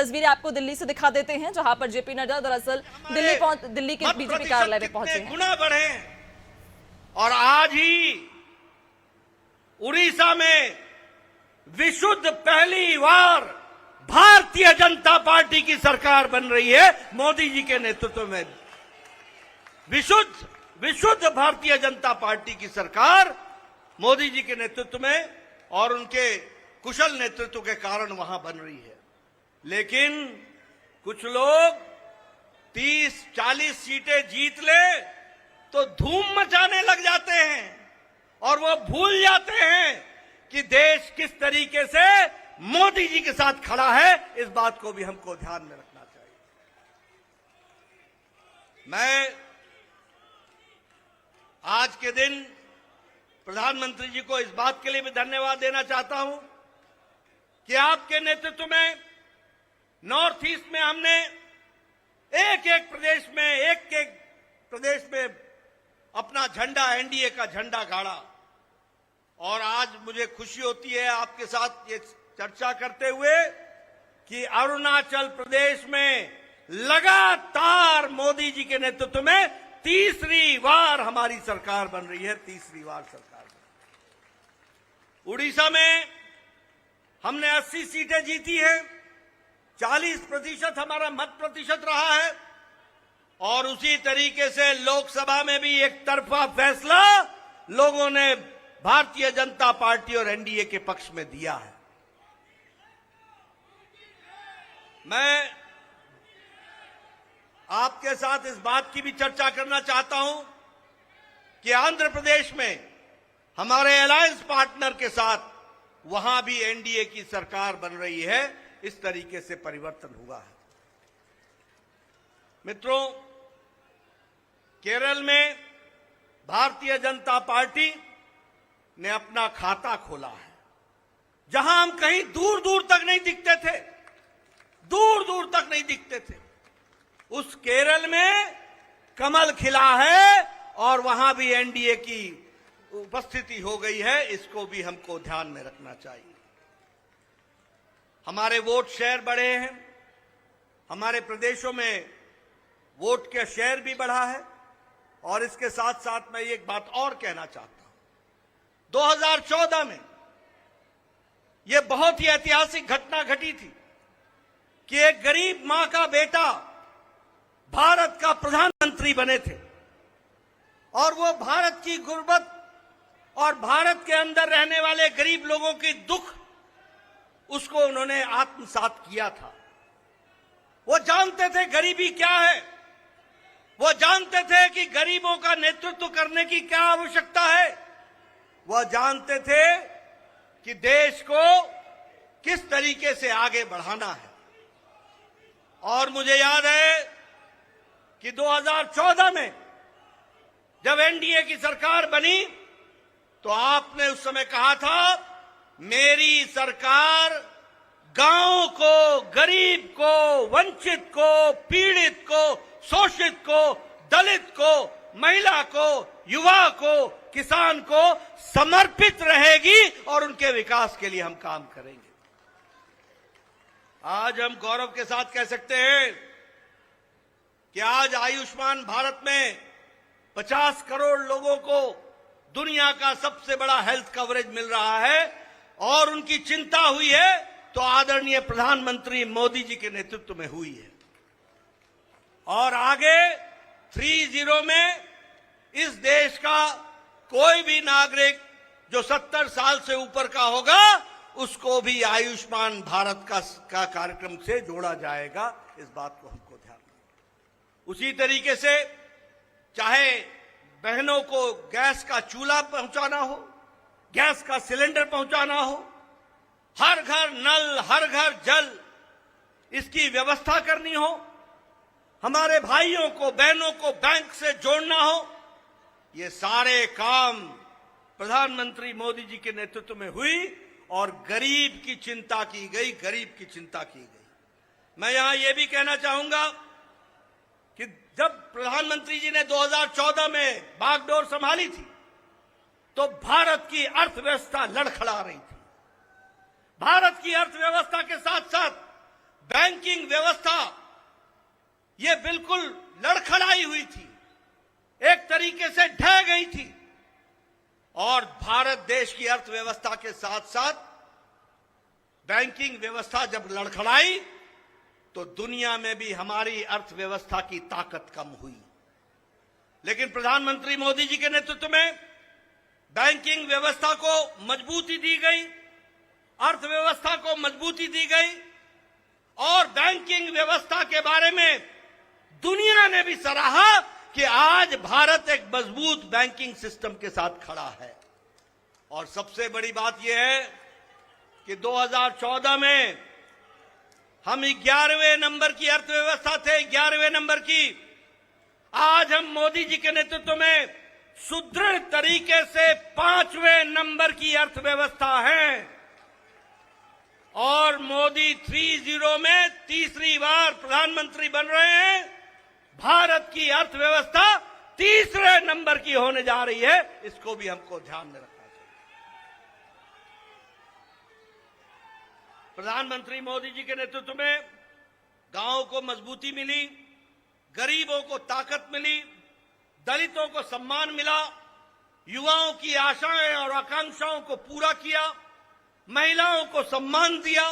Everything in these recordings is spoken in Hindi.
तस्वीरें आपको दिल्ली से दिखा देते हैं, जहां पर जेपी नड्डा दरअसल दिल्ली के बीजेपी कार्यालय में पहुंचे हैं। गुना बढ़े और आज ही उड़ीसा में विशुद्ध पहली बार भारतीय जनता पार्टी की सरकार बन रही है मोदी जी के नेतृत्व में। विशुद्ध भारतीय जनता पार्टी की सरकार मोदी जी के नेतृत्व में और उनके कुशल नेतृत्व के कारण वहां बन रही है। लेकिन कुछ लोग 30-40 सीटें जीत ले तो धूम मचाने लग जाते हैं और वो भूल जाते हैं कि देश किस तरीके से मोदी जी के साथ खड़ा है। इस बात को भी हमको ध्यान में रखना चाहिए। मैं आज के दिन प्रधानमंत्री जी को इस बात के लिए भी धन्यवाद देना चाहता हूं कि आपके नेतृत्व में नॉर्थ ईस्ट में हमने एक एक प्रदेश में अपना झंडा, एनडीए का झंडा गाड़ा। और आज मुझे खुशी होती है आपके साथ ये चर्चा करते हुए कि अरुणाचल प्रदेश में लगातार मोदी जी के नेतृत्व में तीसरी बार हमारी सरकार बन रही है। तीसरी बार सरकार बन रही है। उड़ीसा में हमने 80 सीटें जीती हैं, 40% हमारा मत प्रतिशत रहा है और उसी तरीके से लोकसभा में भी एक तरफा फैसला लोगों ने भारतीय जनता पार्टी और एनडीए के पक्ष में दिया है। मैं आपके साथ इस बात की भी चर्चा करना चाहता हूं कि आंध्र प्रदेश में हमारे अलायंस पार्टनर के साथ वहां भी एनडीए की सरकार बन रही है। इस तरीके से परिवर्तन हुआ है। मित्रों, केरल में भारतीय जनता पार्टी ने अपना खाता खोला है, जहां हम कहीं दूर दूर तक नहीं दिखते थे, उस केरल में कमल खिला है और वहां भी एनडीए की उपस्थिति हो गई है। इसको भी हमको ध्यान में रखना चाहिए। हमारे वोट शेयर बढ़े हैं, हमारे प्रदेशों में वोट का शेयर भी बढ़ा है। और इसके साथ साथ मैं एक बात और कहना चाहता हूं, 2014 में यह बहुत ही ऐतिहासिक घटना घटी थी कि एक गरीब मां का बेटा भारत का प्रधानमंत्री बने थे और वो भारत की गुर्बत और भारत के अंदर रहने वाले गरीब लोगों की दुख उसको उन्होंने आत्मसात किया था। वो जानते थे गरीबी क्या है, वो जानते थे कि गरीबों का नेतृत्व करने की क्या आवश्यकता है, वह जानते थे कि देश को किस तरीके से आगे बढ़ाना है। और मुझे याद है कि 2014 में जब एनडीए की सरकार बनी तो आपने उस समय कहा था, मेरी सरकार गांव को, गरीब को, वंचित को, पीड़ित को, शोषित को, दलित को, महिला को, युवा को, किसान को समर्पित रहेगी और उनके विकास के लिए हम काम करेंगे। आज हम गौरव के साथ कह सकते हैं कि आज आयुष्मान भारत में 50 करोड़ लोगों को दुनिया का सबसे बड़ा हेल्थ कवरेज मिल रहा है और उनकी चिंता हुई है तो आदरणीय प्रधानमंत्री मोदी जी के नेतृत्व में हुई है। और आगे 30 में इस देश का कोई भी नागरिक जो 70 साल से ऊपर का होगा उसको भी आयुष्मान भारत का कार्यक्रम से जोड़ा जाएगा। इस बात को हमको ध्यान रखना। उसी तरीके से चाहे बहनों को गैस का चूल्हा पहुंचाना हो, गैस का सिलेंडर पहुंचाना हो, हर घर नल, हर घर जल, इसकी व्यवस्था करनी हो, हमारे भाइयों को, बहनों को बैंक से जोड़ना हो, ये सारे काम प्रधानमंत्री मोदी जी के नेतृत्व में हुई और गरीब की चिंता की गई, गरीब की चिंता की गई। मैं यहां यह भी कहना चाहूंगा कि जब प्रधानमंत्री जी ने 2014 में बागडोर संभाली थी तो भारत की अर्थव्यवस्था लड़खड़ा रही थी। भारत की अर्थव्यवस्था के साथ साथ बैंकिंग व्यवस्था ये बिल्कुल लड़खड़ाई हुई थी, एक तरीके से ढह गई थी। और भारत देश की अर्थव्यवस्था के साथ साथ बैंकिंग व्यवस्था जब लड़खड़ाई तो दुनिया में भी हमारी अर्थव्यवस्था की ताकत कम हुई। लेकिन प्रधानमंत्री मोदी जी के नेतृत्व में बैंकिंग व्यवस्था को मजबूती दी गई, अर्थव्यवस्था को मजबूती दी गई और बैंकिंग व्यवस्था के बारे में दुनिया ने भी सराहा कि आज भारत एक मजबूत बैंकिंग सिस्टम के साथ खड़ा है। और सबसे बड़ी बात यह है कि 2014 में हम 11वें नंबर की अर्थव्यवस्था थे, 11वें नंबर की। आज हम मोदी जी के नेतृत्व में सुदृढ़ तरीके से 5वें नंबर की अर्थव्यवस्था है और मोदी 30 में तीसरी बार प्रधानमंत्री बन रहे हैं। भारत की अर्थव्यवस्था तीसरे नंबर की होने जा रही है, इसको भी हमको ध्यान में रखना चाहिए। प्रधानमंत्री मोदी जी के नेतृत्व में गांवों को मजबूती मिली, गरीबों को ताकत मिली, दलितों को सम्मान मिला, युवाओं की आशाएं और आकांक्षाओं को पूरा किया, महिलाओं को सम्मान दिया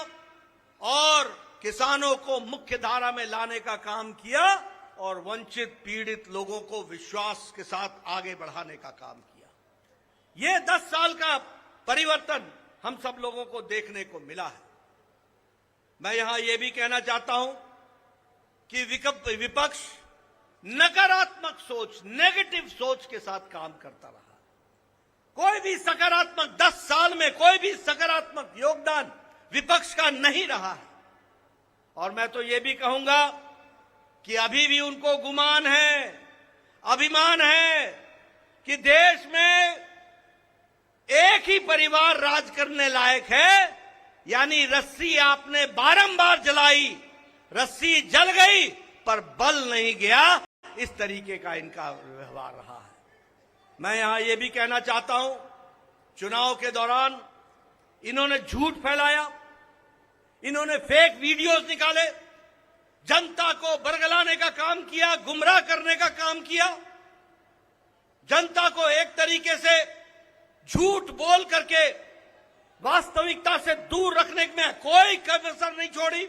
और किसानों को मुख्य धारा में लाने का काम किया और वंचित पीड़ित लोगों को विश्वास के साथ आगे बढ़ाने का काम किया। ये 10 साल का परिवर्तन हम सब लोगों को देखने को मिला है। मैं यहां यह भी कहना चाहता हूं कि विपक्ष नकारात्मक सोच, नेगेटिव सोच के साथ काम करता रहा। कोई भी सकारात्मक 10 साल में कोई भी सकारात्मक योगदान विपक्ष का नहीं रहा है। और मैं तो यह भी कहूंगा कि अभी भी उनको गुमान है, अभिमान है कि देश में एक ही परिवार राज करने लायक है, यानी रस्सी आपने बारंबार जलाई, रस्सी जल गई पर बल नहीं गया, इस तरीके का इनका व्यवहार रहा है। मैं यहां यह भी कहना चाहता हूं, चुनाव के दौरान इन्होंने झूठ फैलाया, इन्होंने फेक वीडियोस निकाले, जनता को बरगलाने का काम किया, गुमराह करने का काम किया, जनता को एक तरीके से झूठ बोल करके वास्तविकता से दूर रखने में कोई कसर नहीं छोड़ी।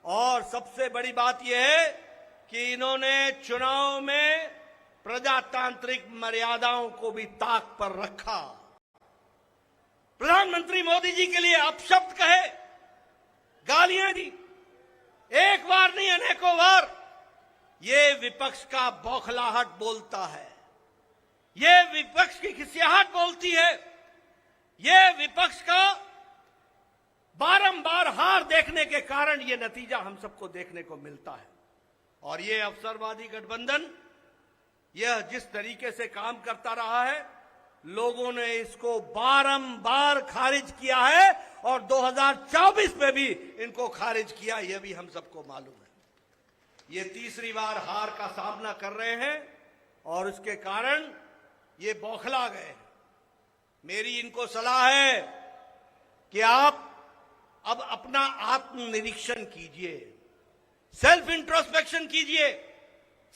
और सबसे बड़ी बात यह है कि इन्होंने चुनाव में प्रजातांत्रिक मर्यादाओं को भी ताक पर रखा। प्रधानमंत्री मोदी जी के लिए अपशब्द कहे, गालियां दी, एक बार नहीं अनेकों बार। ये विपक्ष का बौखलाहट बोलता है, ये विपक्ष की खिसियाहट बोलती है, ये विपक्ष का बारंबार हार देखने के कारण ये नतीजा हम सबको देखने को मिलता है। और ये अवसरवादी गठबंधन यह जिस तरीके से काम करता रहा है, लोगों ने इसको बारंबार खारिज किया है और 2024 में भी इनको खारिज किया, यह भी हम सबको मालूम है। ये तीसरी बार हार का सामना कर रहे हैं और इसके कारण ये बौखला गए। मेरी इनको सलाह है कि आप अब अपना आत्मनिरीक्षण कीजिए, सेल्फ इंट्रोस्पेक्शन कीजिए।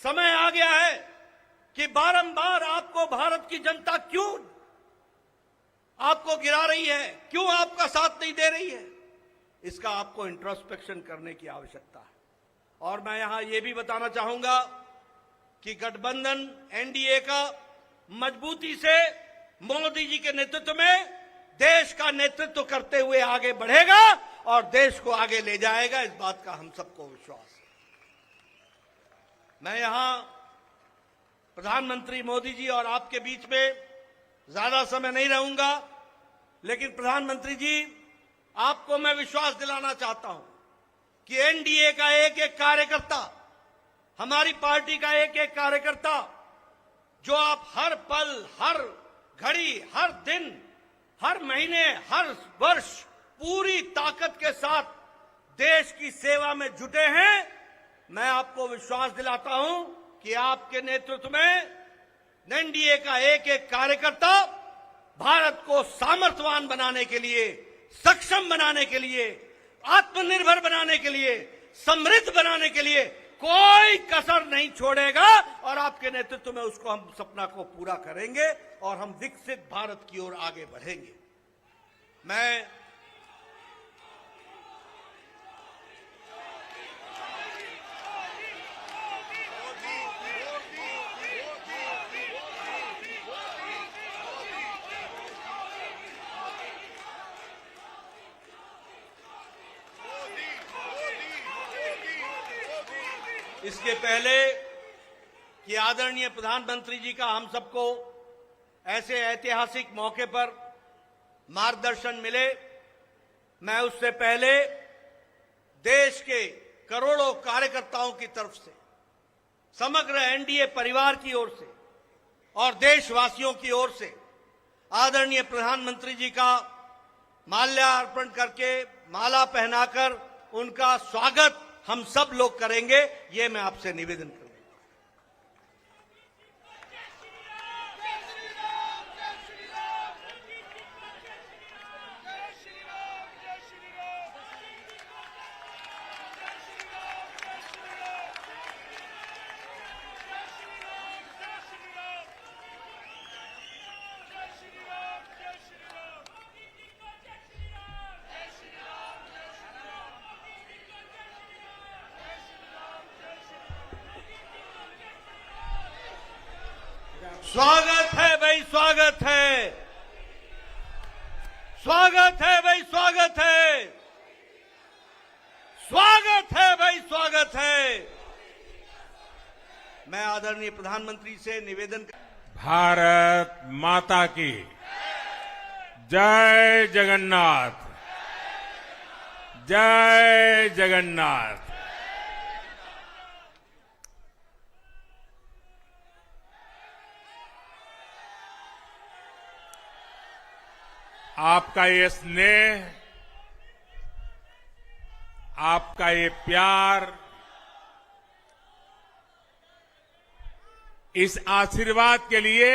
समय आ गया है कि बारंबार आपको भारत की जनता क्यों आपको गिरा रही है, क्यों आपका साथ नहीं दे रही है, इसका आपको इंट्रोस्पेक्शन करने की आवश्यकता है। और मैं यहां यह भी बताना चाहूंगा कि गठबंधन एनडीए का मजबूती से मोदी जी के नेतृत्व में देश का नेतृत्व करते हुए आगे बढ़ेगा और देश को आगे ले जाएगा, इस बात का हम सबको विश्वास है। मैं यहां प्रधानमंत्री मोदी जी और आपके बीच में ज्यादा समय नहीं रहूंगा, लेकिन प्रधानमंत्री जी आपको मैं विश्वास दिलाना चाहता हूं कि एनडीए का एक एक कार्यकर्ता, हमारी पार्टी का एक एक कार्यकर्ता, जो आप हर पल, हर घड़ी, हर दिन, हर महीने, हर वर्ष पूरी ताकत के साथ देश की सेवा में जुटे हैं, मैं आपको विश्वास दिलाता हूं कि आपके नेतृत्व में एनडीए का एक एक कार्यकर्ता भारत को सामर्थ्यवान बनाने के लिए, सक्षम बनाने के लिए, आत्मनिर्भर बनाने के लिए, समृद्ध बनाने के लिए कोई कसर नहीं छोड़ेगा और आपके नेतृत्व में उसको हम सपना को पूरा करेंगे और हम विकसित भारत की ओर आगे बढ़ेंगे। मैं इसके पहले कि आदरणीय प्रधानमंत्री जी का हम सबको ऐसे ऐतिहासिक मौके पर मार्गदर्शन मिले, मैं उससे पहले देश के करोड़ों कार्यकर्ताओं की तरफ से, समग्र एनडीए परिवार की ओर से और देशवासियों की ओर से आदरणीय प्रधानमंत्री जी का माल्यार्पण करके, माला पहनाकर उनका स्वागत हम सब लोग करेंगे, ये मैं आपसे निवेदन करूंगा। स्वागत है भाई, स्वागत है, स्वागत है भाई, स्वागत है, स्वागत है भाई, स्वागत है। मैं आदरणीय प्रधानमंत्री से निवेदन भारत माता की जय जगन्नाथ, जय जगन्नाथ। आपका ये स्नेह, आपका ये प्यार, इस आशीर्वाद के लिए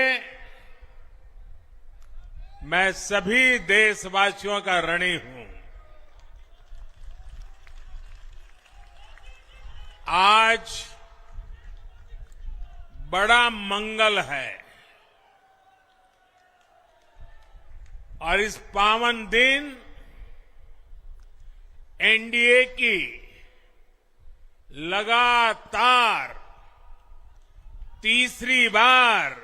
मैं सभी देशवासियों का ऋणी हूं। आज बड़ा मंगल है और इस पावन दिन एनडीए की लगातार तीसरी बार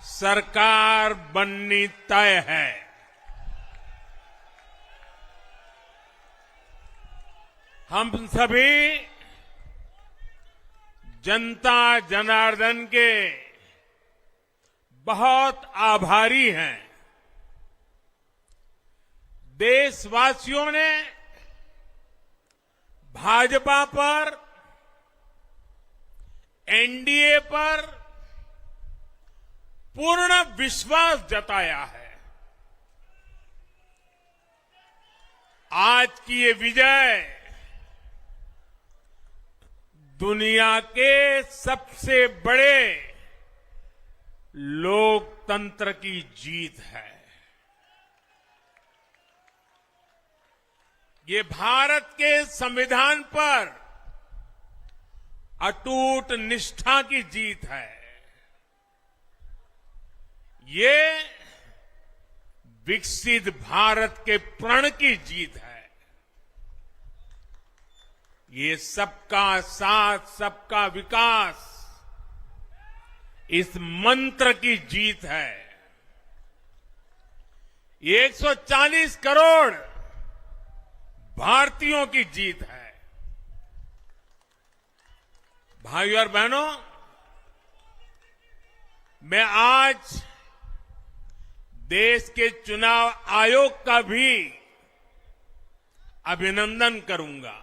सरकार बननी तय है। हम सभी जनता जनार्दन के बहुत आभारी हैं। देशवासियों ने भाजपा पर, एनडीए पर पूर्ण विश्वास जताया है। आज की ये विजय दुनिया के सबसे बड़े लोकतंत्र की जीत है। ये भारत के संविधान पर अटूट निष्ठा की जीत है। ये विकसित भारत के प्रण की जीत है। ये सबका साथ, सबका विकास, इस मंत्र की जीत है। ये 140 करोड़ भारतीयों की जीत है। भाइयों और बहनों, मैं आज देश के चुनाव आयोग का भी अभिनंदन करूंगा।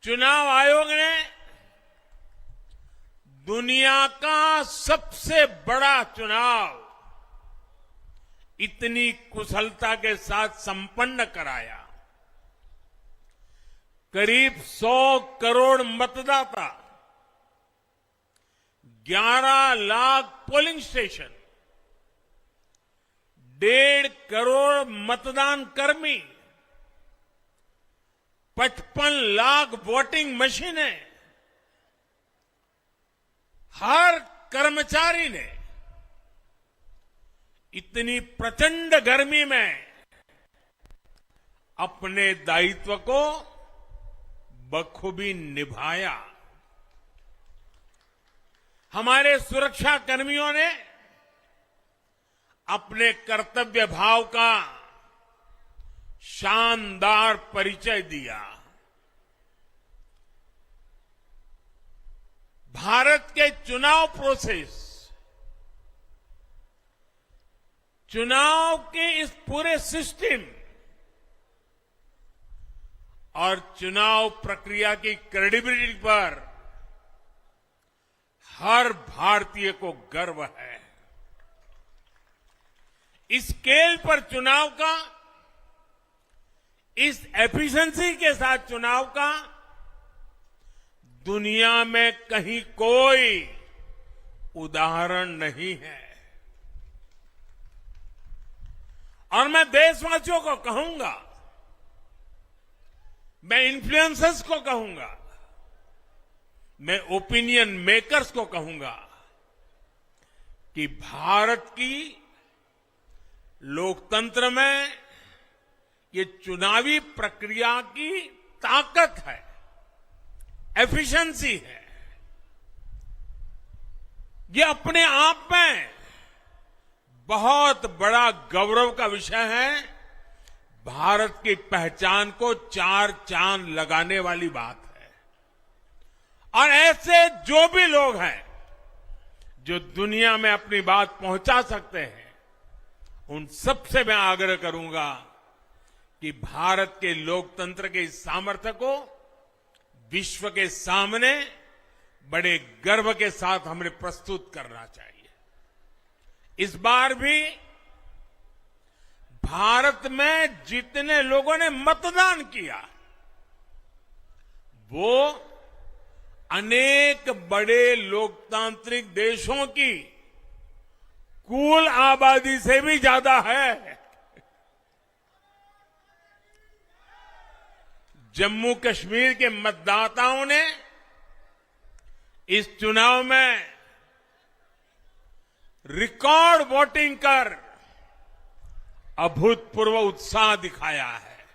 चुनाव आयोग ने दुनिया का सबसे बड़ा चुनाव इतनी कुशलता के साथ संपन्न कराया। करीब 100 करोड़ मतदाता, 11 लाख पोलिंग स्टेशन, 1.5 करोड़ मतदान कर्मी, 55 लाख वोटिंग मशीनें, हर कर्मचारी ने इतनी प्रचंड गर्मी में अपने दायित्व को बखूबी निभाया। हमारे सुरक्षा कर्मियों ने अपने कर्तव्य भाव का शानदार परिचय दिया। भारत के चुनाव प्रोसेस, चुनाव के इस पूरे सिस्टम और चुनाव प्रक्रिया की क्रेडिबिलिटी पर हर भारतीय को गर्व है। इस स्केल पर चुनाव का, इस एफिशिएंसी के साथ चुनाव का दुनिया में कहीं कोई उदाहरण नहीं है। और मैं देशवासियों को कहूंगा, मैं इन्फ्लुएंसर्स को कहूंगा, मैं ओपिनियन मेकर्स को कहूंगा कि भारत की लोकतंत्र में ये चुनावी प्रक्रिया की ताकत है, एफिशिएंसी है। ये अपने आप में बहुत बड़ा गौरव का विषय है। भारत की पहचान को 4 चांद लगाने वाली बात है। और ऐसे जो भी लोग हैं जो दुनिया में अपनी बात पहुंचा सकते हैं, उन सबसे मैं आग्रह करूंगा कि भारत के लोकतंत्र के इस सामर्थ्य को विश्व के सामने बड़े गर्व के साथ हमें प्रस्तुत करना चाहिए। इस बार भी भारत में जितने लोगों ने मतदान किया, वो अनेक बड़े लोकतांत्रिक देशों की कुल आबादी से भी ज्यादा है। जम्मू कश्मीर के मतदाताओं ने इस चुनाव में रिकॉर्ड वोटिंग कर अभूतपूर्व उत्साह दिखाया है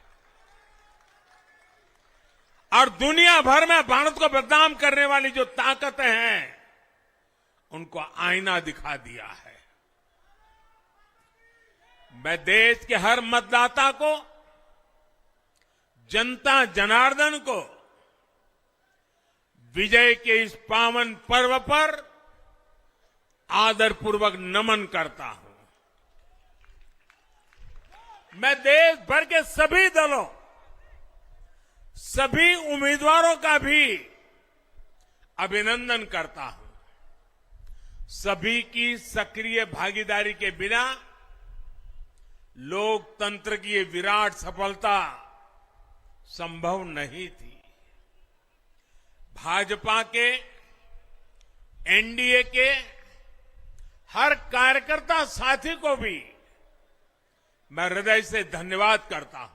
और दुनिया भर में भारत को बदनाम करने वाली जो ताकतें हैं, उनको आईना दिखा दिया है। मैं देश के हर मतदाता को, जनता जनार्दन को विजय के इस पावन पर्व पर आदरपूर्वक नमन करता हूं। मैं देश भर के सभी दलों, सभी उम्मीदवारों का भी अभिनंदन करता हूं। सभी की सक्रिय भागीदारी के बिना लोकतंत्र की ये विराट सफलता संभव नहीं थी। भाजपा के, एनडीए के हर कार्यकर्ता साथी को भी मैं हृदय से धन्यवाद करता हूं।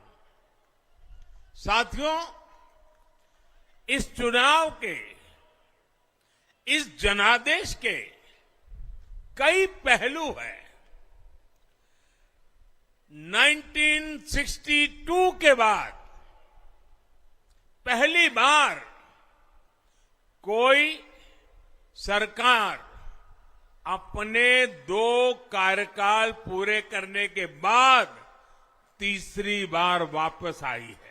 साथियों, इस चुनाव के, इस जनादेश के कई पहलू हैं। 1962 के बाद पहली बार कोई सरकार अपने 2 कार्यकाल पूरे करने के बाद तीसरी बार वापस आई है।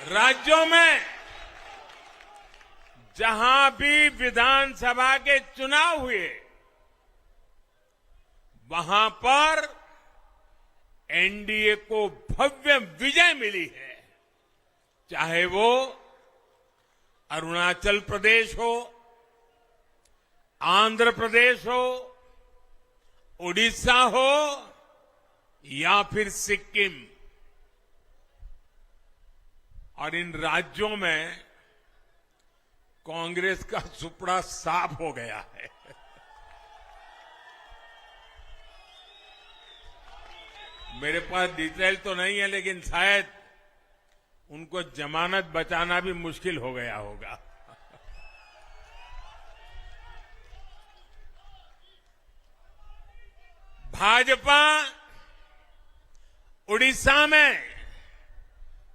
राज्यों में जहां भी विधानसभा के चुनाव हुए, वहां पर एनडीए को भव्य विजय मिली है। चाहे वो अरुणाचल प्रदेश हो, आंध्र प्रदेश हो, उड़ीसा हो या फिर सिक्किम, और इन राज्यों में कांग्रेस का सुपड़ा साफ हो गया है। मेरे पास डिटेल तो नहीं है, लेकिन शायद उनको जमानत बचाना भी मुश्किल हो गया होगा। भाजपा उड़ीसा में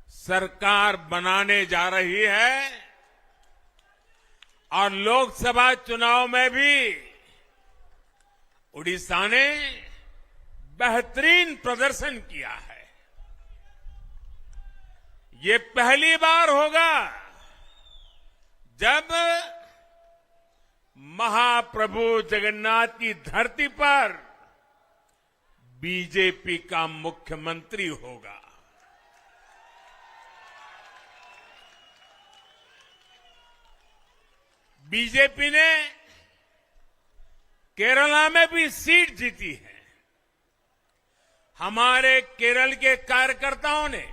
सरकार बनाने जा रही है और लोकसभा चुनाव में भी उड़ीसा ने बेहतरीन प्रदर्शन किया है। ये पहली बार होगा जब महाप्रभु जगन्नाथ की धरती पर बीजेपी का मुख्यमंत्री होगा। बीजेपी ने केरला में भी सीट जीती है। हमारे केरल के कार्यकर्ताओं ने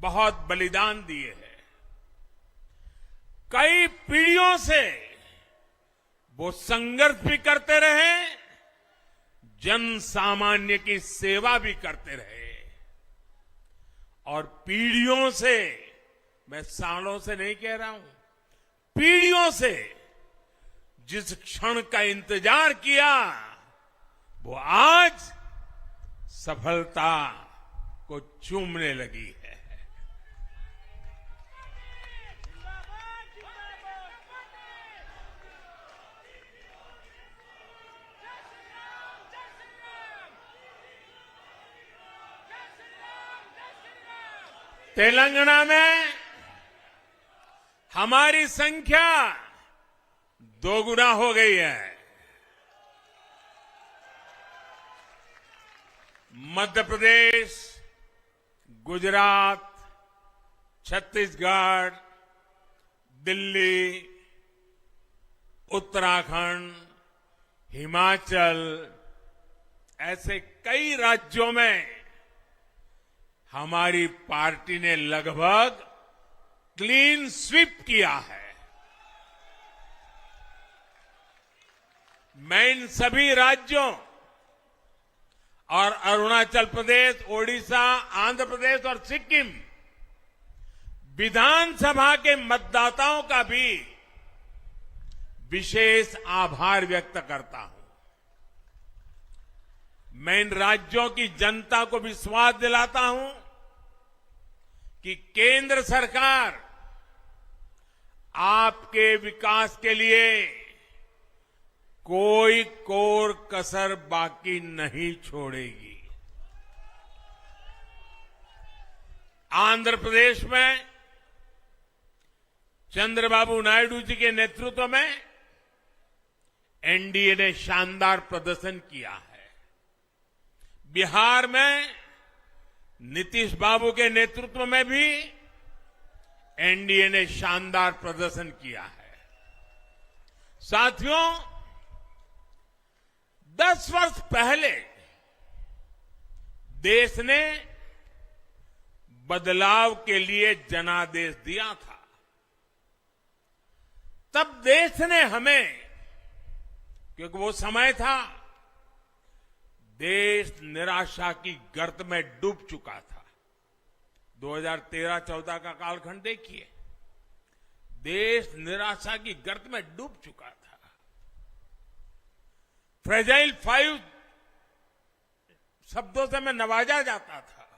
बहुत बलिदान दिए हैं। कई पीढ़ियों से वो संघर्ष भी करते रहे, जन सामान्य की सेवा भी करते रहे, और पीढ़ियों से, मैं सालों से नहीं कह रहा हूं, पीढ़ियों से जिस क्षण का इंतजार किया वो आज सफलता को चूमने लगी है। तेलंगाना में हमारी संख्या दोगुना हो गई है। मध्य प्रदेश, गुजरात, छत्तीसगढ़, दिल्ली, उत्तराखंड, हिमाचल, ऐसे कई राज्यों में हमारी पार्टी ने लगभग क्लीन स्वीप किया है। मैं इन सभी राज्यों और अरुणाचल प्रदेश, ओडिशा, आंध्र प्रदेश और सिक्किम विधानसभा के मतदाताओं का भी विशेष आभार व्यक्त करता हूं। मैं इन राज्यों की जनता को विश्वास दिलाता हूं कि केंद्र सरकार आपके विकास के लिए कोई कोर कसर बाकी नहीं छोड़ेगी। आंध्र प्रदेश में चंद्रबाबू नायडू जी के नेतृत्व में एनडीए ने शानदार प्रदर्शन किया है। बिहार में नीतीश बाबू के नेतृत्व में भी एनडीए ने शानदार प्रदर्शन किया है। साथियों, 10 वर्ष पहले देश ने बदलाव के लिए जनादेश दिया था। तब देश ने हमें, क्योंकि वो समय था देश निराशा की गर्त में डूब चुका था। 2013-14 का कालखंड देखिए, देश निराशा की गर्त में डूब चुका था। फ्रेजाइल 5 शब्दों से मैं नवाजा जाता था।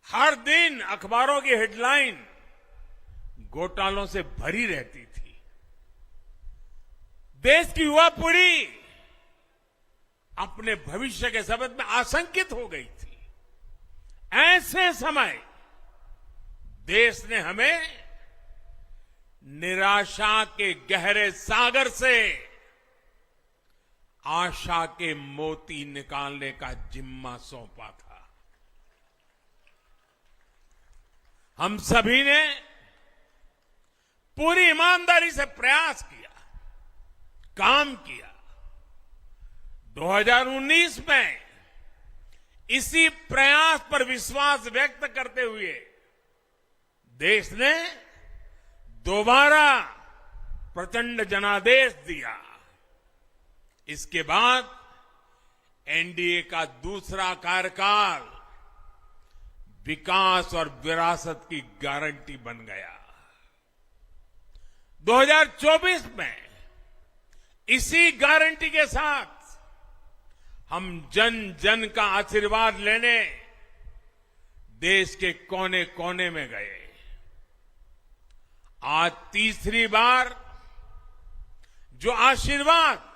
हर दिन अखबारों की हेडलाइन घोटालों से भरी रहती थी। देश की युवा पीढ़ी अपने भविष्य के संबंध में आशंकित हो गई थी। ऐसे समय देश ने हमें निराशा के गहरे सागर से आशा के मोती निकालने का जिम्मा सौंपा था। हम सभी ने पूरी ईमानदारी से प्रयास किया। काम किया। 2019 में इसी प्रयास पर विश्वास व्यक्त करते हुए देश ने दोबारा प्रचंड जनादेश दिया। इसके बाद एनडीए का दूसरा कार्यकाल विकास और विरासत की गारंटी बन गया। 2024 में इसी गारंटी के साथ हम जन जन का आशीर्वाद लेने देश के कोने कोने में गए। आज तीसरी बार जो आशीर्वाद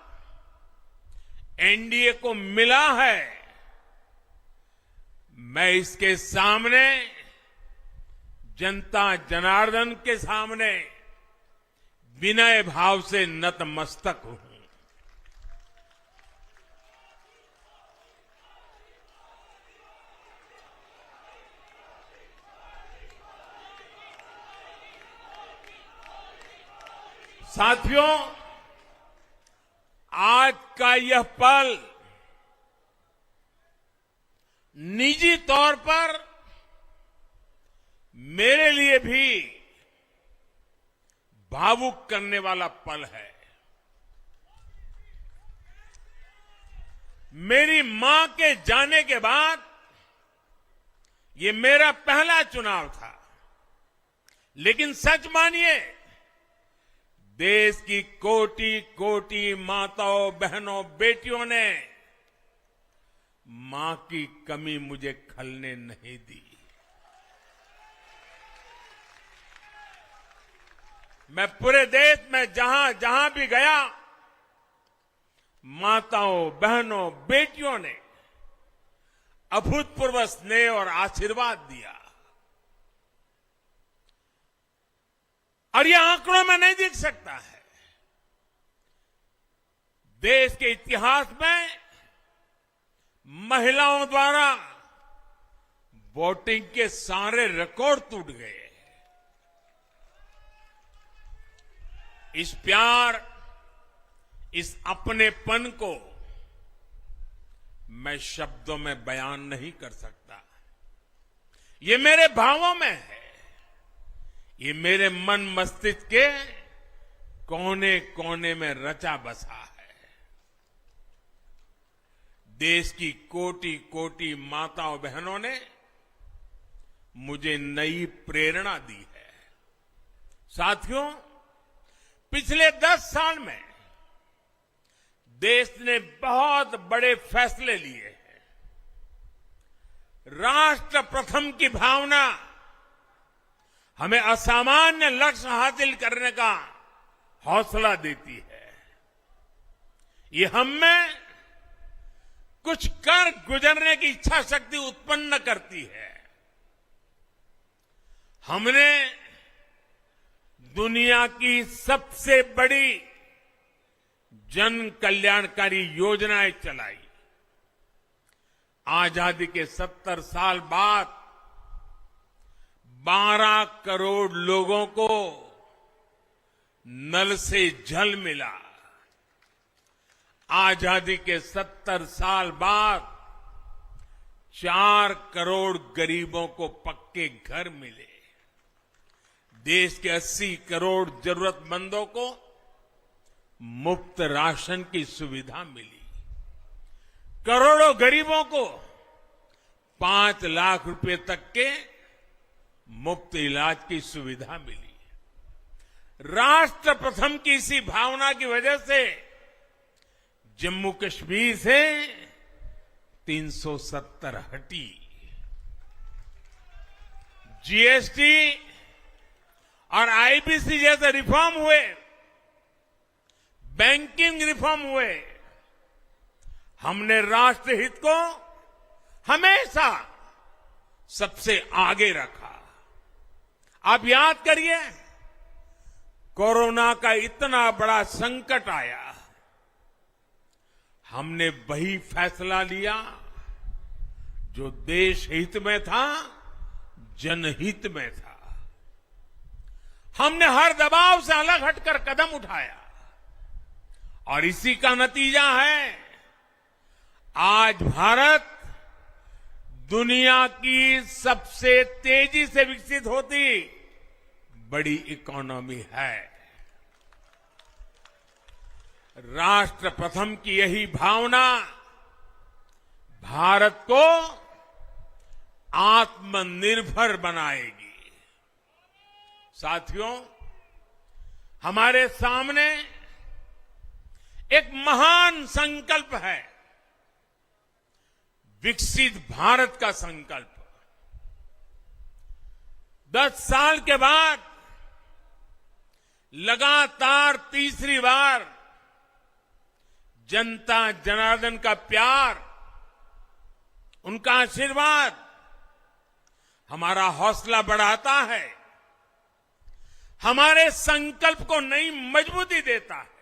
एनडीए को मिला है, मैं इसके सामने जनता जनार्दन के सामने विनय भाव से नतमस्तक हूं। साथियों, आज का यह पल निजी तौर पर मेरे लिए भी भावुक करने वाला पल है। मेरी मां के जाने के बाद ये मेरा पहला चुनाव था, लेकिन सच मानिए, देश की कोटि कोटि माताओं, बहनों, बेटियों ने मां की कमी मुझे खलने नहीं दी। मैं पूरे देश में जहां जहां भी गया, माताओं, बहनों, बेटियों ने अभूतपूर्व स्नेह और आशीर्वाद दिया। और यह आंकड़ों में नहीं दिख सकता है। देश के इतिहास में महिलाओं द्वारा वोटिंग के सारे रिकॉर्ड टूट गए। इस प्यार, इस अपनेपन को मैं शब्दों में बयान नहीं कर सकता। ये मेरे भावों में है। ये मेरे मन मस्तिष्क के कोने कोने में रचा बसा है। देश की कोटि कोटि माताओं बहनों ने मुझे नई प्रेरणा दी है। साथियों, पिछले 10 साल में देश ने बहुत बड़े फैसले लिए हैं। राष्ट्र प्रथम की भावना हमें असामान्य लक्ष्य हासिल करने का हौसला देती है। ये हम में कुछ कर गुजरने की इच्छा शक्ति उत्पन्न करती है। हमने दुनिया की सबसे बड़ी जन कल्याणकारी योजनाएं चलाई। आजादी के 70 साल बाद 12 करोड़ लोगों को नल से जल मिला। आजादी के 70 साल बाद 4 करोड़ गरीबों को पक्के घर मिले। देश के 80 करोड़ जरूरतमंदों को मुफ्त राशन की सुविधा मिली। करोड़ों गरीबों को 5 लाख रुपए तक के मुफ्त इलाज की सुविधा मिली। राष्ट्र प्रथम की इसी भावना की वजह से जम्मू कश्मीर से 370 हटी। जीएसटी और आईबीसी जैसे रिफॉर्म हुए, बैंकिंग रिफॉर्म हुए। हमने राष्ट्रहित को हमेशा सबसे आगे रखा। आप याद करिए, कोरोना का इतना बड़ा संकट आया, हमने वही फैसला लिया जो देश हित में था, जनहित में था। हमने हर दबाव से अलग हटकर कदम उठाया और इसी का नतीजा है आज भारत दुनिया की सबसे तेजी से विकसित होती बड़ी इकोनॉमी है। राष्ट्र प्रथम की यही भावना भारत को आत्मनिर्भर बनाएगी। साथियों, हमारे सामने एक महान संकल्प है, विकसित भारत का संकल्प। 10 साल के बाद लगातार तीसरी बार जनता जनार्दन का प्यार, उनका आशीर्वाद हमारा हौसला बढ़ाता है, हमारे संकल्प को नई मजबूती देता है,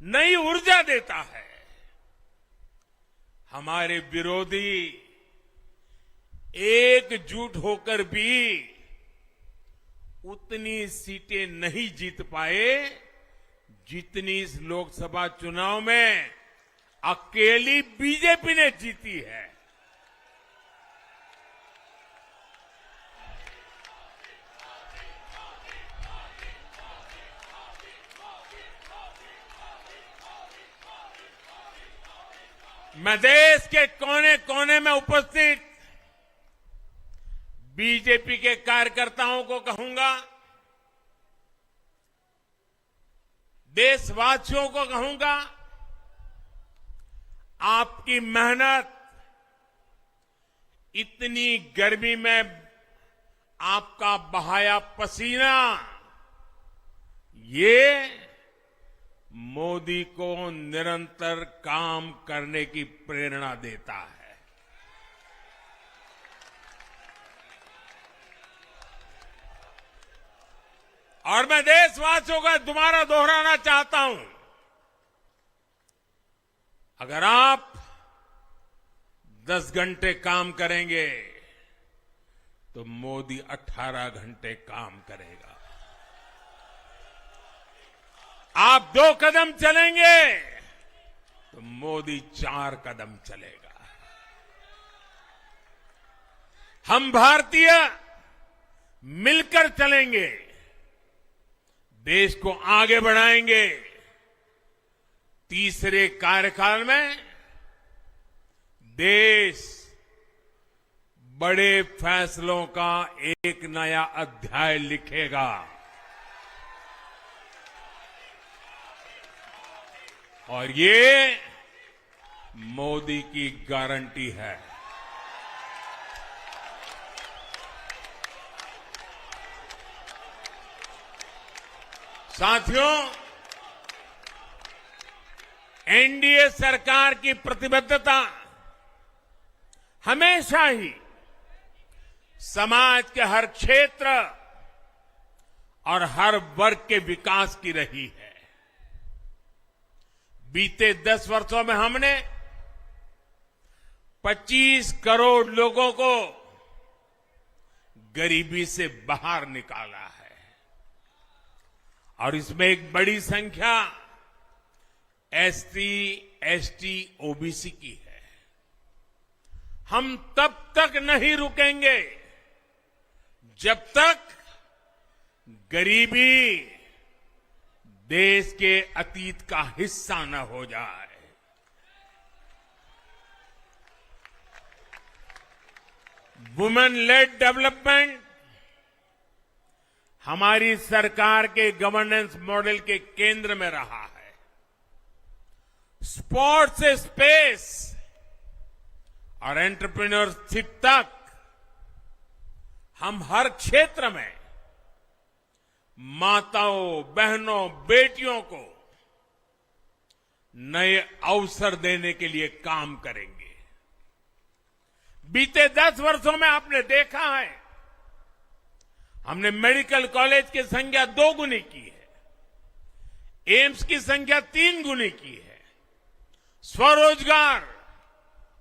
नई ऊर्जा देता है। हमारे विरोधी एकजुट होकर भी उतनी सीटें नहीं जीत पाए जितनी इस लोकसभा चुनाव में अकेली बीजेपी ने जीती है। मैं देश के कोने कोने में उपस्थित बीजेपी के कार्यकर्ताओं को कहूंगा, देशवासियों को कहूंगा, आपकी मेहनत, इतनी गर्मी में आपका बहाया पसीना, ये मोदी को निरंतर काम करने की प्रेरणा देता है। और मैं देशवासियों का दोबारा दोहराना चाहता हूं, अगर आप 10 घंटे काम करेंगे तो मोदी 18 घंटे काम करेगा। आप 2 कदम चलेंगे तो मोदी 4 कदम चलेगा। हम भारतीय मिलकर चलेंगे, देश को आगे बढ़ाएंगे। तीसरे कार्यकाल में देश बड़े फैसलों का एक नया अध्याय लिखेगा। और ये मोदी की गारंटी है। साथियों, एनडीए सरकार की प्रतिबद्धता हमेशा ही समाज के हर क्षेत्र और हर वर्ग के विकास की रही है। बीते 10 वर्षों में हमने 25 करोड़ लोगों को गरीबी से बाहर निकाला है और इसमें एक बड़ी संख्या एसटी, एसटी, ओबीसी की है। हम तब तक नहीं रुकेंगे जब तक गरीबी देश के अतीत का हिस्सा न हो जाए। वुमेन लेड डेवलपमेंट हमारी सरकार के गवर्नेंस मॉडल के केंद्र में रहा है। स्पोर्ट्स से स्पेस और एंटरप्रेन्योरशिप तक हम हर क्षेत्र में माताओं, बहनों, बेटियों को नए अवसर देने के लिए काम करेंगे। बीते 10 वर्षों में आपने देखा है, हमने मेडिकल कॉलेज की संख्या 2 गुनी की है, एम्स की संख्या 3 गुनी की है, स्वरोजगार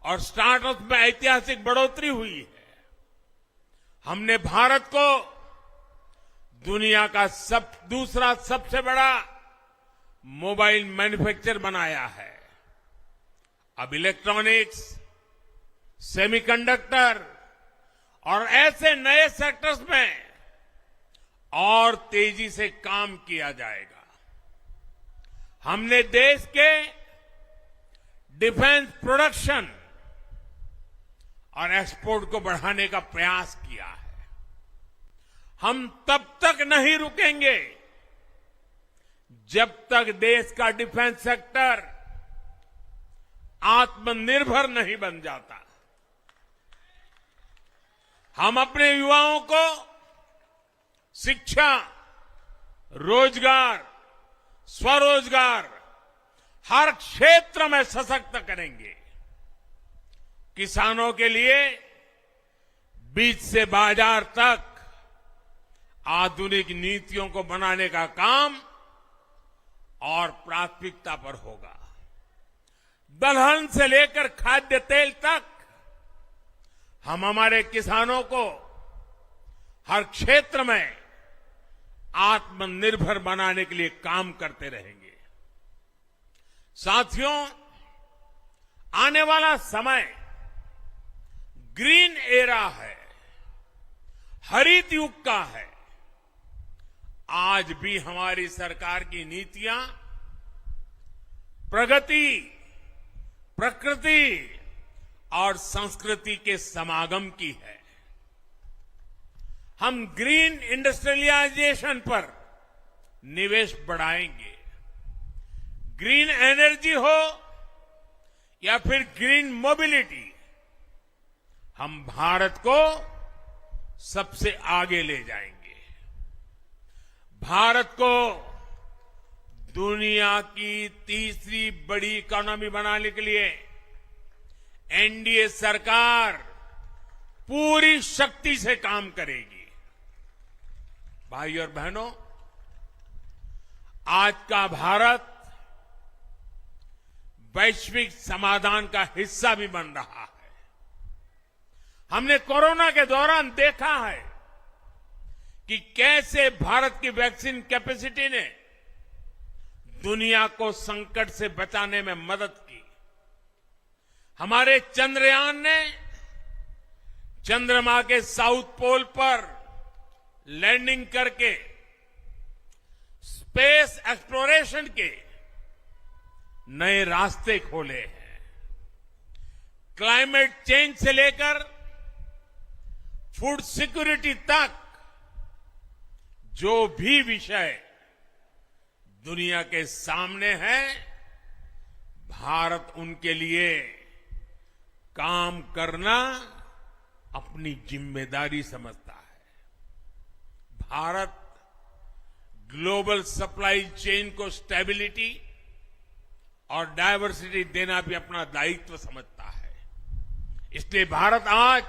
और स्टार्टअप में ऐतिहासिक बढ़ोतरी हुई है। हमने भारत को दुनिया का दूसरा सबसे बड़ा मोबाइल मैन्युफैक्चर बनाया है। अब इलेक्ट्रॉनिक्स, सेमीकंडक्टर और ऐसे नए सेक्टर्स में और तेजी से काम किया जाएगा। हमने देश के डिफेंस प्रोडक्शन और एक्सपोर्ट को बढ़ाने का प्रयास किया है। हम तब तक नहीं रुकेंगे जब तक देश का डिफेंस सेक्टर आत्मनिर्भर नहीं बन जाता। हम अपने युवाओं को शिक्षा, रोजगार, स्वरोजगार हर क्षेत्र में सशक्त करेंगे। किसानों के लिए बीज से बाजार तक आधुनिक नीतियों को बनाने का काम और प्राथमिकता पर होगा। दलहन से लेकर खाद्य तेल तक हम हमारे किसानों को हर क्षेत्र में आत्मनिर्भर बनाने के लिए काम करते रहेंगे। साथियों, आने वाला समय ग्रीन एरा है, हरित युग का है। आज भी हमारी सरकार की नीतियां प्रगति, प्रकृति और संस्कृति के समागम की है। हम ग्रीन इंडस्ट्रियलाइजेशन पर निवेश बढ़ाएंगे। ग्रीन एनर्जी हो या फिर ग्रीन मोबिलिटी, हम भारत को सबसे आगे ले जाएंगे। भारत को दुनिया की तीसरी बड़ी इकोनॉमी बनाने के लिए एनडीए सरकार पूरी शक्ति से काम करेगी। भाई और बहनों, आज का भारत वैश्विक समाधान का हिस्सा भी बन रहा है। हमने कोरोना के दौरान देखा है कि कैसे भारत की वैक्सीन कैपेसिटी ने दुनिया को संकट से बचाने में मदद की। हमारे चंद्रयान ने चंद्रमा के साउथ पोल पर लैंडिंग करके स्पेस एक्सप्लोरेशन के नए रास्ते खोले हैं। क्लाइमेट चेंज से लेकर फूड सिक्योरिटी तक जो भी विषय दुनिया के सामने है, भारत उनके लिए काम करना अपनी जिम्मेदारी समझता है। भारत ग्लोबल सप्लाई चेन को स्टेबिलिटी और डायवर्सिटी देना भी अपना दायित्व समझता है। इसलिए भारत आज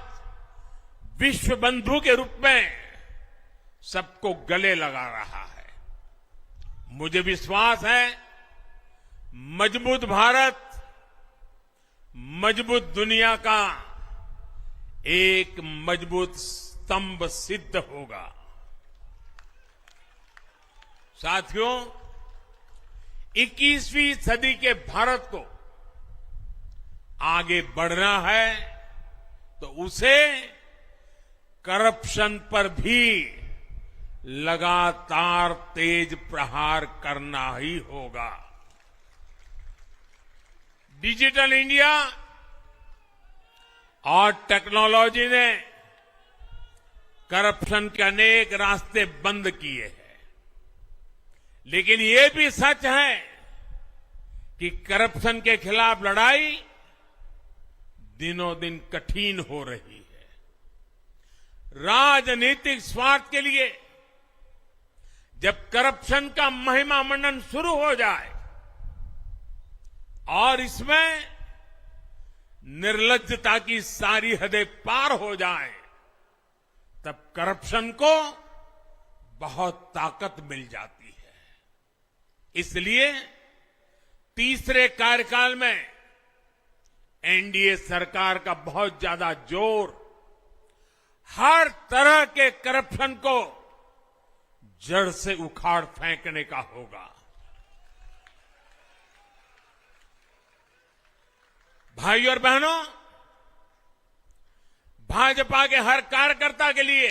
विश्व बंधु के रूप में सबको गले लगा रहा है। मुझे विश्वास है, मजबूत भारत मजबूत दुनिया का एक मजबूत स्तंभ सिद्ध होगा। साथियों, 21वीं सदी के भारत को आगे बढ़ना है तो उसे करप्शन पर भी लगातार तेज प्रहार करना ही होगा। डिजिटल इंडिया और टेक्नोलॉजी ने करप्शन के अनेक रास्ते बंद किए हैं, लेकिन ये भी सच है कि करप्शन के खिलाफ लड़ाई दिनों दिन कठिन हो रही है। राजनीतिक स्वार्थ के लिए जब करप्शन का महिमा मंडन शुरू हो जाए और इसमें निर्लज्जता की सारी हदें पार हो जाए, तब करप्शन को बहुत ताकत मिल जाती है। इसलिए तीसरे कार्यकाल में एनडीए सरकार का बहुत ज्यादा जोर हर तरह के करप्शन को जड़ से उखाड़ फेंकने का होगा। भाइयों और बहनों, भाजपा के हर कार्यकर्ता के लिए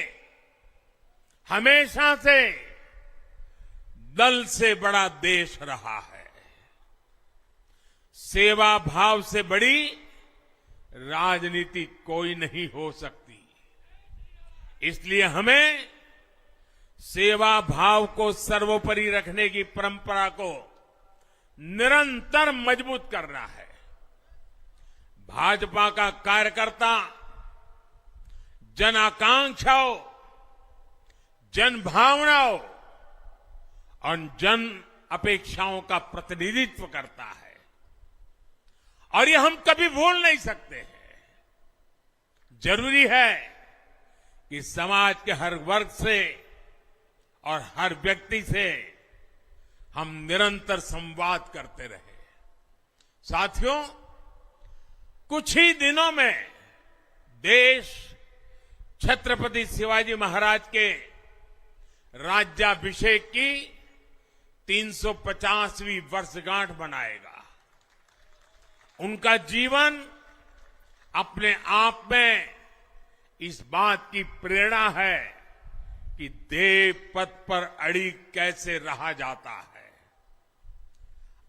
हमेशा से दल से बड़ा देश रहा है। सेवा भाव से बड़ी राजनीति कोई नहीं हो सकती। इसलिए हमें सेवा भाव को सर्वोपरि रखने की परंपरा को निरंतर मजबूत करना है। भाजपा का कार्यकर्ता जन आकांक्षाओं, जन भावनाओं और जन अपेक्षाओं का प्रतिनिधित्व करता है और ये हम कभी भूल नहीं सकते हैं। जरूरी है कि समाज के हर वर्ग से और हर व्यक्ति से हम निरंतर संवाद करते रहे। साथियों, कुछ ही दिनों में देश छत्रपति शिवाजी महाराज के राज्याभिषेक की 350वीं वर्षगांठ मनाएगा। उनका जीवन अपने आप में इस बात की प्रेरणा है कि देव पथ पर अड़ी कैसे रहा जाता है।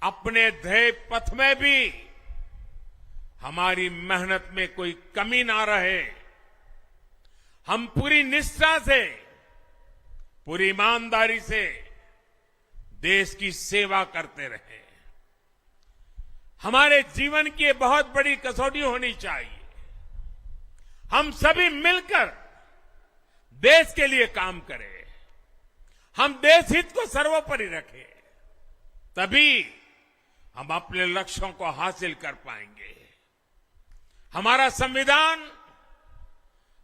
अपने ध्येय पथ में भी हमारी मेहनत में कोई कमी ना रहे। हम पूरी निष्ठा से, पूरी ईमानदारी से देश की सेवा करते रहे। हमारे जीवन की ये बहुत बड़ी कसौटी होनी चाहिए। हम सभी मिलकर देश के लिए काम करें, हम देश हित को सर्वोपरि रखें, तभी हम अपने लक्ष्यों को हासिल कर पाएंगे। हमारा संविधान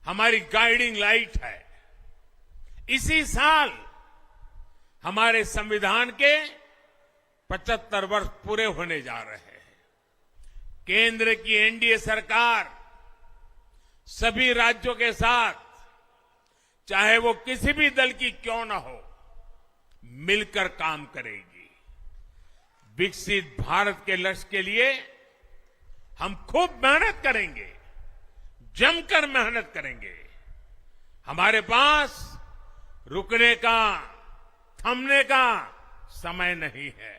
हमारी गाइडिंग लाइट है। इसी साल हमारे संविधान के 75 वर्ष पूरे होने जा रहे हैं। केंद्र की एनडीए सरकार सभी राज्यों के साथ, चाहे वो किसी भी दल की क्यों न हो, मिलकर काम करेगी। विकसित भारत के लक्ष्य के लिए हम खूब मेहनत करेंगे, जमकर मेहनत करेंगे। हमारे पास रुकने का, थमने का समय नहीं है।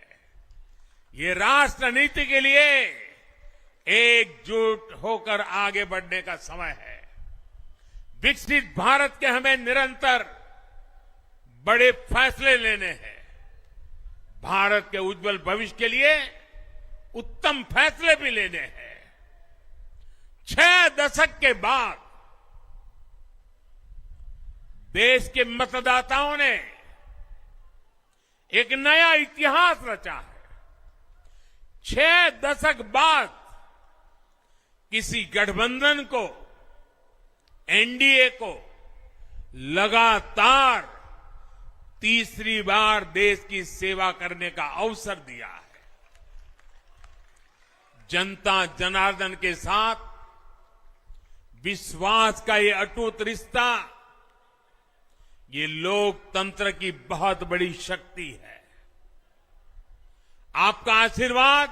ये राष्ट्र नीति के लिए एकजुट होकर आगे बढ़ने का समय है। विकसित भारत के हमें निरंतर बड़े फैसले लेने हैं। भारत के उज्जवल भविष्य के लिए उत्तम फैसले भी लेने हैं। 6 दशक के बाद देश के मतदाताओं ने एक नया इतिहास रचा है। 6 दशक बाद किसी गठबंधन को, एनडीए को लगातार तीसरी बार देश की सेवा करने का अवसर दिया है। जनता जनार्दन के साथ विश्वास का ये अटूट रिश्ता, ये लोकतंत्र की बहुत बड़ी शक्ति है। आपका आशीर्वाद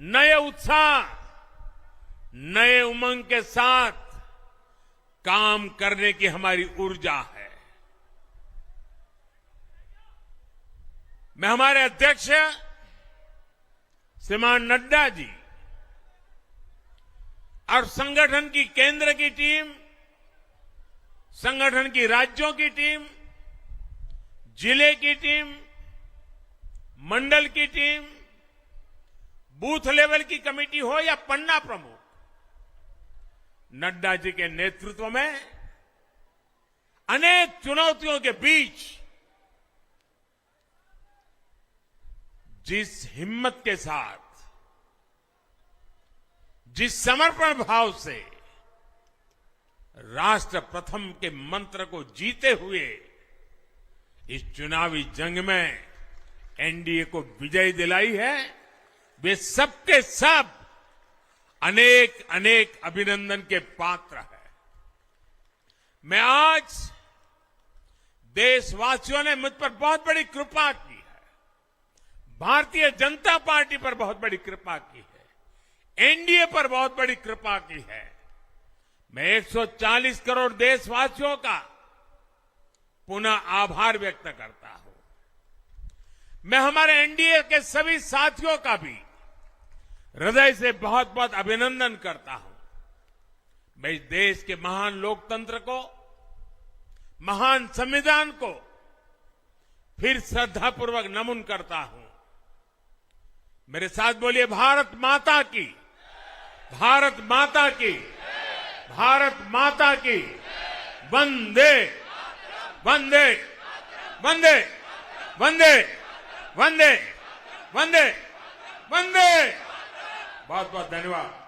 नए उत्साह, नए उमंग के साथ काम करने की हमारी ऊर्जा है। मैं हमारे अध्यक्ष श्रीमान नड्डा जी और संगठन की केंद्र की टीम, संगठन की राज्यों की टीम, जिले की टीम, मंडल की टीम, बूथ लेवल की कमेटी हो या पन्ना प्रमुख, नड्डा जी के नेतृत्व में अनेक चुनौतियों के बीच जिस हिम्मत के साथ, जिस समर्पण भाव से राष्ट्र प्रथम के मंत्र को जीते हुए इस चुनावी जंग में एनडीए को विजय दिलाई है, वे सबके सब अनेक अनेक अभिनंदन के पात्र हैं। मैं आज देशवासियों ने मुझ पर बहुत बड़ी कृपा की है, भारतीय जनता पार्टी पर बहुत बड़ी कृपा की है, एनडीए पर बहुत बड़ी कृपा की है। मैं 140 करोड़ देशवासियों का पुनः आभार व्यक्त करता हूं। मैं हमारे एनडीए के सभी साथियों का भी हृदय से बहुत बहुत अभिनंदन करता हूं। मैं इस देश के महान लोकतंत्र को, महान संविधान को फिर श्रद्धापूर्वक नमन करता हूं। मेरे साथ बोलिए, भारत माता की, भारत माता की, भारत माता की, वंदे वंदे वंदे वंदे वंदे वंदे वंदे। बहुत बहुत धन्यवाद।